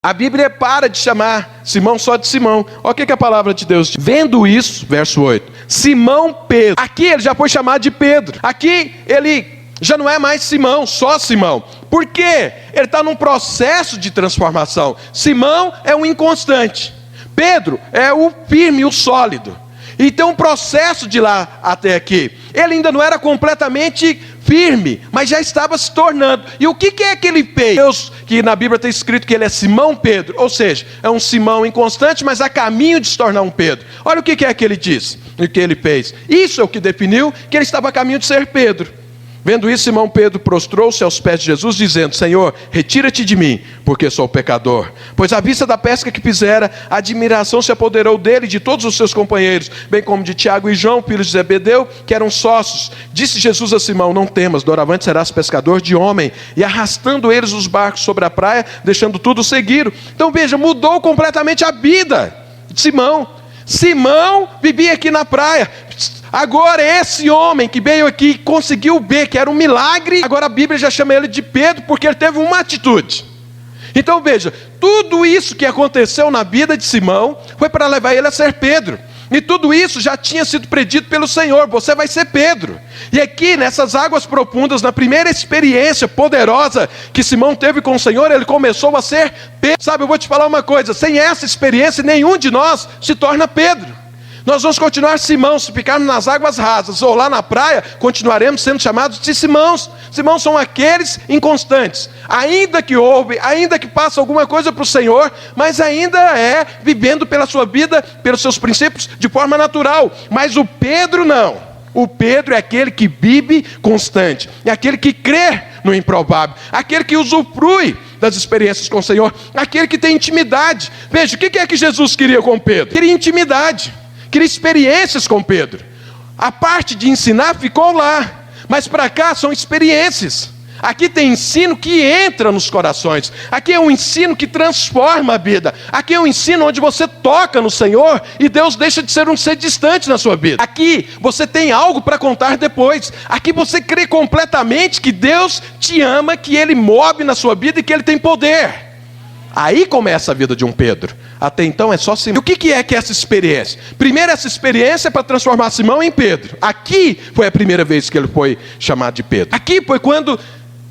A Bíblia para de chamar Simão só de Simão. Olha o que a palavra de Deus diz. Vendo isso, verso 8, Simão Pedro. Aqui ele já foi chamado de Pedro. Aqui ele já não é mais Simão, só Simão. Por quê? Ele está num processo de transformação. Simão é um inconstante. Pedro é o firme, o sólido. E tem um processo de lá até aqui. Ele ainda não era completamente firme, mas já estava se tornando. E o que é que ele fez? Deus, que na Bíblia está escrito que ele é Simão Pedro, ou seja, é um Simão inconstante, mas a caminho de se tornar um Pedro. Olha o que é que ele diz, e o que ele fez. Isso é o que definiu que ele estava a caminho de ser Pedro. Vendo isso, Simão Pedro prostrou-se aos pés de Jesus, dizendo: Senhor, retira-te de mim, porque sou pecador. Pois à vista da pesca que fizera, a admiração se apoderou dele e de todos os seus companheiros, bem como de Tiago e João, filhos de Zebedeu, que eram sócios. Disse Jesus a Simão: não temas, doravante serás pescador de homem. E arrastando eles os barcos sobre a praia, deixando tudo, seguiram. Então veja, mudou completamente a vida de Simão. Simão vivia aqui na praia. Agora esse homem que veio aqui conseguiu ver que era um milagre. Agora a Bíblia já chama ele de Pedro, porque ele teve uma atitude. Então veja, tudo isso que aconteceu na vida de Simão foi para levar ele a ser Pedro. E tudo isso já tinha sido predito pelo Senhor: você vai ser Pedro. E aqui nessas águas profundas, na primeira experiência poderosa que Simão teve com o Senhor, ele começou a ser Pedro. Sabe, eu vou te falar uma coisa: sem essa experiência, nenhum de nós se torna Pedro. Nós vamos continuar Simão, se ficarmos nas águas rasas ou lá na praia, continuaremos sendo chamados de Simãos. Simãos são aqueles inconstantes, ainda que ouve, ainda que passa alguma coisa para o Senhor, mas ainda é vivendo pela sua vida, pelos seus princípios, de forma natural. Mas o Pedro não. O Pedro é aquele que vive constante, é aquele que crê no improvável, aquele que usufrui das experiências com o Senhor, aquele que tem intimidade. Veja, o que é que Jesus queria com Pedro? Queria intimidade, queria experiências com Pedro. A parte de ensinar ficou lá, mas para cá são experiências. Aqui tem ensino que entra nos corações. Aqui é um ensino que transforma a vida. Aqui é um ensino onde você toca no Senhor e Deus deixa de ser um ser distante na sua vida. Aqui você tem algo para contar depois. Aqui você crê completamente que Deus te ama, que Ele move na sua vida e que Ele tem poder. Aí começa a vida de um Pedro. Até então é só Simão. E o que é essa experiência? Primeiro, essa experiência é para transformar Simão em Pedro. Aqui foi a primeira vez que ele foi chamado de Pedro. Aqui foi quando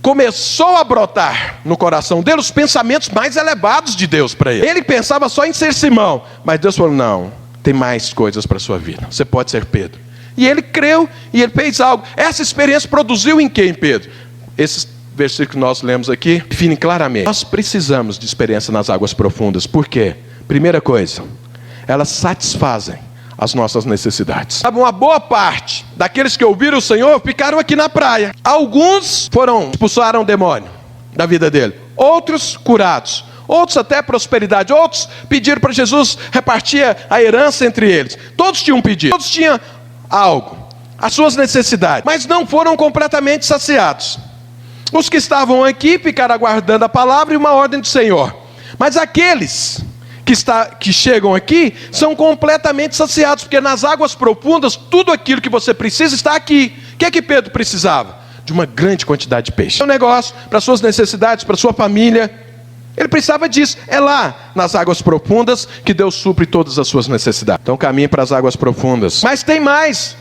começou a brotar no coração dele os pensamentos mais elevados de Deus para ele. Ele pensava só em ser Simão, mas Deus falou: não, tem mais coisas para a sua vida, você pode ser Pedro. E ele creu e ele fez algo. Essa experiência produziu em quem, Pedro? Esses versículos que nós lemos aqui definem claramente. Nós precisamos de experiência nas águas profundas. Por quê? Primeira coisa, elas satisfazem as nossas necessidades. Uma boa parte daqueles que ouviram o Senhor ficaram aqui na praia. Alguns expulsaram o demônio da vida dele, outros curados, outros até prosperidade, outros pediram para Jesus repartir a herança entre eles. Todos tinham pedido, todos tinham algo, as suas necessidades, mas não foram completamente saciados. Os que estavam aqui ficaram aguardando a palavra e uma ordem do Senhor. Mas aqueles que chegam aqui são completamente saciados, porque nas águas profundas tudo aquilo que você precisa está aqui. O que é que Pedro precisava? De uma grande quantidade de peixe. É um negócio para suas necessidades, para sua família. Ele precisava disso. É lá nas águas profundas que Deus supre todas as suas necessidades. Então caminhe para as águas profundas. Mas tem mais.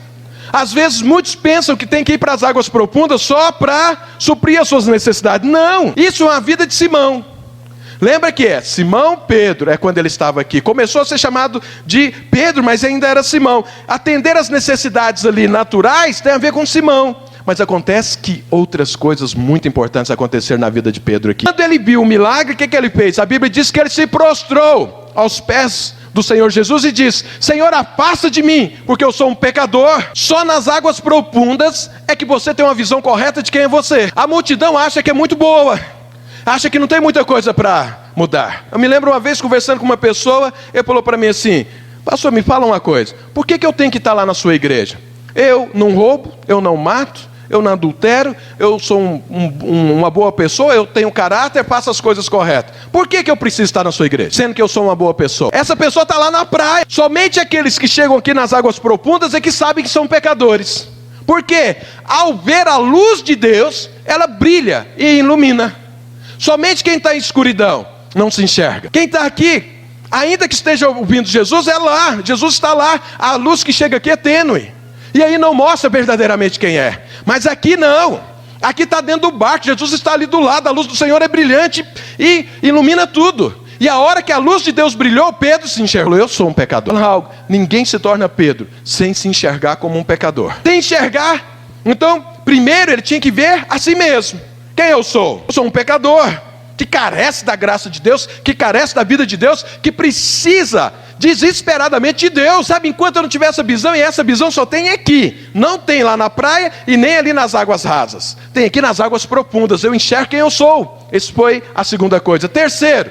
Às vezes muitos pensam que tem que ir para as águas profundas só para suprir as suas necessidades. Não, isso é uma vida de Simão. Lembra que Simão Pedro, é quando ele estava aqui. Começou a ser chamado de Pedro, mas ainda era Simão. Atender as necessidades ali naturais tem a ver com Simão. Mas acontece que outras coisas muito importantes aconteceram na vida de Pedro aqui. Quando ele viu o milagre, o que ele fez? A Bíblia diz que ele se prostrou aos pés do Senhor Jesus e diz: Senhor, afasta de mim, porque eu sou um pecador. Só nas águas profundas é que você tem uma visão correta de quem é você. A multidão acha que é muito boa, acha que não tem muita coisa para mudar. Eu me lembro uma vez conversando com uma pessoa, ele falou para mim assim: pastor, me fala uma coisa, por que eu tenho que estar lá na sua igreja? Eu não roubo, eu não mato, eu não adultero, eu sou uma boa pessoa, eu tenho caráter, faço as coisas corretas. Por que eu preciso estar na sua igreja, sendo que eu sou uma boa pessoa? Essa pessoa está lá na praia. Somente aqueles que chegam aqui nas águas profundas é que sabem que são pecadores. Porque ao ver a luz de Deus, ela brilha e ilumina. Somente quem está em escuridão não se enxerga. Quem está aqui, ainda que esteja ouvindo Jesus, é lá. Jesus está lá. A luz que chega aqui é tênue. E aí não mostra verdadeiramente quem é. Mas aqui não. Aqui está dentro do barco. Jesus está ali do lado. A luz do Senhor é brilhante e ilumina tudo. E a hora que a luz de Deus brilhou, Pedro se enxergou. Eu sou um pecador. Ninguém se torna Pedro sem se enxergar como um pecador. Sem enxergar. Então, primeiro ele tinha que ver a si mesmo. Quem eu sou? Eu sou um pecador que carece da graça de Deus, que carece da vida de Deus, que precisa desesperadamente de Deus. Sabe, enquanto eu não tiver essa visão, e essa visão só tem aqui. Não tem lá na praia e nem ali nas águas rasas. Tem aqui nas águas profundas. Eu enxergo quem eu sou. Essa foi a segunda coisa. Terceiro,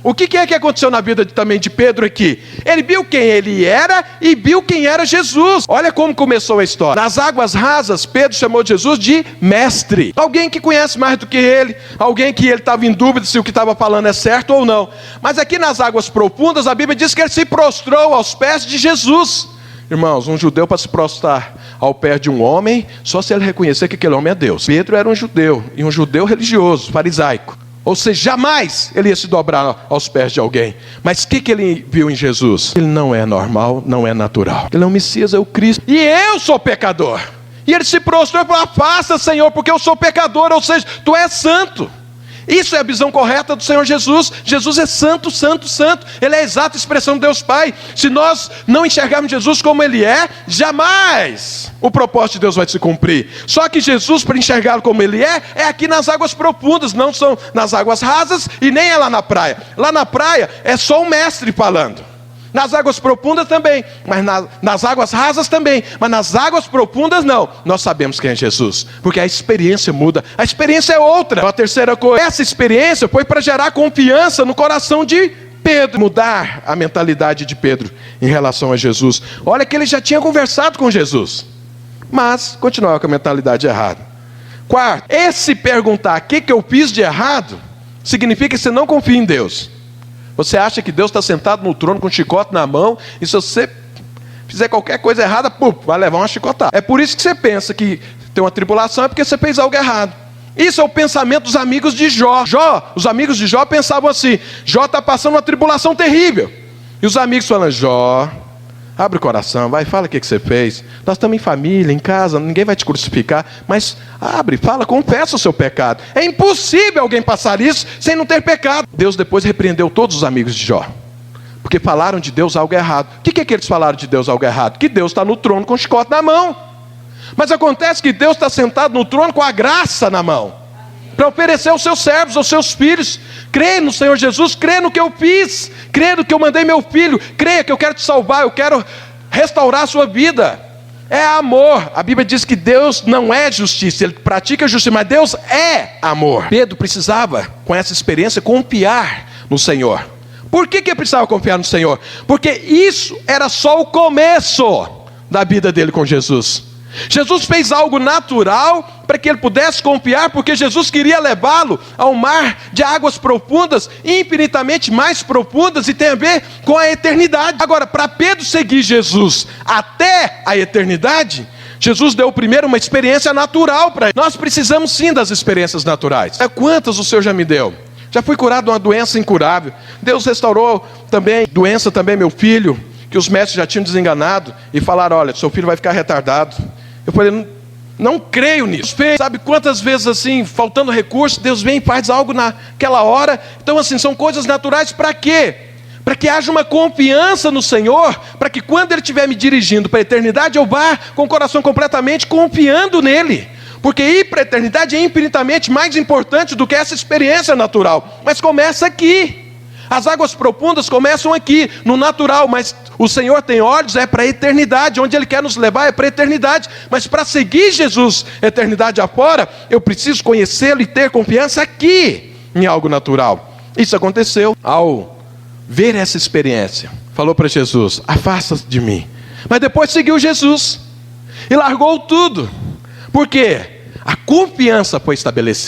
o que é que aconteceu na vida também de Pedro aqui? Ele viu quem ele era e viu quem era Jesus. Olha como começou a história. Nas águas rasas, Pedro chamou Jesus de mestre. Alguém que conhece mais do que ele. Alguém que ele estava em dúvida se o que estava falando é certo ou não. Mas aqui nas águas profundas, a Bíblia diz que ele se prostrou aos pés de Jesus. Irmãos, um judeu para se prostrar ao pé de um homem, só se ele reconhecer que aquele homem é Deus. Pedro era um judeu, e um judeu religioso, farisaico. Ou seja, jamais ele ia se dobrar aos pés de alguém. Mas o que ele viu em Jesus? Ele não é normal, não é natural. Ele é o Messias, é o Cristo. E eu sou pecador. E ele se prostrou e falou: afasta, Senhor, porque eu sou pecador. Ou seja, tu és santo. Isso é a visão correta do Senhor Jesus. Jesus é santo, santo, santo. Ele é a exata expressão de Deus Pai. Se nós não enxergarmos Jesus como Ele é, jamais o propósito de Deus vai se cumprir. Só que Jesus, para enxergá-lo como Ele é aqui nas águas profundas, não são nas águas rasas e nem é lá na praia. Lá na praia é só um mestre falando. Nas águas profundas também, mas nas águas rasas também, mas nas águas profundas não. Nós sabemos quem é Jesus, porque a experiência muda, a experiência é outra. A terceira coisa, essa experiência foi para gerar confiança no coração de Pedro, mudar a mentalidade de Pedro em relação a Jesus. Olha que ele já tinha conversado com Jesus, mas continuava com a mentalidade errada. Quarto, esse perguntar o que eu fiz de errado, significa que você não confia em Deus. Você acha que Deus está sentado no trono com um chicote na mão, e se você fizer qualquer coisa errada, vai levar uma chicotada. É por isso que você pensa que tem uma tribulação, é porque você fez algo errado. Isso é o pensamento dos amigos de Jó. Os amigos de Jó pensavam assim: Jó está passando uma tribulação terrível. E os amigos falam: Jó, abre o coração, vai, fala o que você fez. Nós estamos em família, em casa, ninguém vai te crucificar, mas abre, fala, confessa o seu pecado. É impossível alguém passar isso sem não ter pecado. Deus depois repreendeu todos os amigos de Jó, porque falaram de Deus algo errado. O que é que eles falaram de Deus algo errado? Que Deus está no trono com o chicote na mão. Mas acontece que Deus está sentado no trono com a graça na mão, para oferecer aos seus servos, aos seus filhos. Crê no Senhor Jesus, crê no que eu fiz, crê no que eu mandei meu filho, creia que eu quero te salvar, eu quero restaurar a sua vida. É amor. A Bíblia diz que Deus não é justiça, Ele pratica justiça, mas Deus é amor. Pedro precisava, com essa experiência, confiar no Senhor. Por que ele precisava confiar no Senhor? Porque isso era só o começo da vida dele com Jesus. Jesus fez algo natural para que ele pudesse confiar, porque Jesus queria levá-lo ao mar de águas profundas, infinitamente mais profundas, e tem a ver com a eternidade. Agora, para Pedro seguir Jesus até a eternidade, Jesus deu primeiro uma experiência natural para ele. Nós precisamos sim das experiências naturais. Quantas o Senhor já me deu? Já fui curado de uma doença incurável. Deus restaurou também, doença também, meu filho, que os médicos já tinham desenganado e falaram: olha, seu filho vai ficar retardado. Eu falei: não creio nisso. Sabe quantas vezes assim, faltando recursos, Deus vem e faz algo naquela hora. Então assim, são coisas naturais para quê? Para que haja uma confiança no Senhor, para que quando Ele estiver me dirigindo para a eternidade, eu vá com o coração completamente confiando nele. Porque ir para a eternidade é infinitamente mais importante do que essa experiência natural. Mas começa aqui. As águas profundas começam aqui, no natural, mas o Senhor tem olhos, é para a eternidade. Onde Ele quer nos levar é para a eternidade. Mas para seguir Jesus, eternidade afora, eu preciso conhecê-lo e ter confiança aqui, em algo natural. Isso aconteceu ao ver essa experiência. Falou para Jesus: afasta-se de mim. Mas depois seguiu Jesus e largou tudo. Por quê? A confiança foi estabelecida.